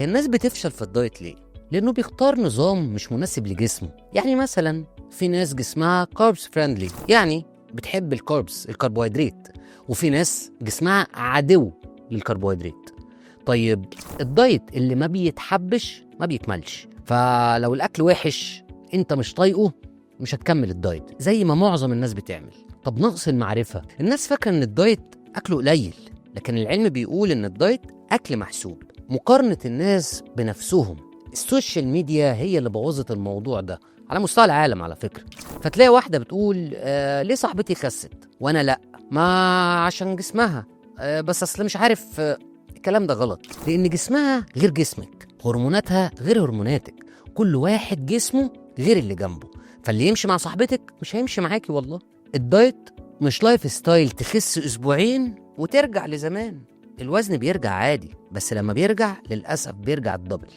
الناس بتفشل في الدايت ليه؟ لأنه بيختار نظام مش مناسب لجسمه. يعني مثلا في ناس جسمها كاربس فريندلي، يعني بتحب الكربوهيدرات، وفي ناس جسمها عدو للكربوهيدرات. طيب الدايت اللي ما بيتحبش ما بيكملش، فلو الأكل وحش انت مش طايقه مش هتكمل الدايت زي ما معظم الناس بتعمل. طب نقص المعرفة، الناس فاكرة ان الدايت أكله قليل، لكن العلم بيقول ان الدايت أكل محسوب. مقارنة الناس بنفسهم، السوشيال ميديا هي اللي بوظت الموضوع ده على مستوى العالم على فكرة. فتلاقي واحدة بتقول ليه صاحبتي خست وانا لا؟ ما عشان جسمها، بس اصل مش عارف. الكلام ده غلط، لان جسمها غير جسمك، هرموناتها غير هرموناتك، كل واحد جسمه غير اللي جنبه. فاللي يمشي مع صاحبتك مش هيمشي معاكي والله. الدايت مش لايف ستايل تخس اسبوعين وترجع لزمان. الوزن بيرجع عادي، بس لما بيرجع للأسف بيرجع الدبل.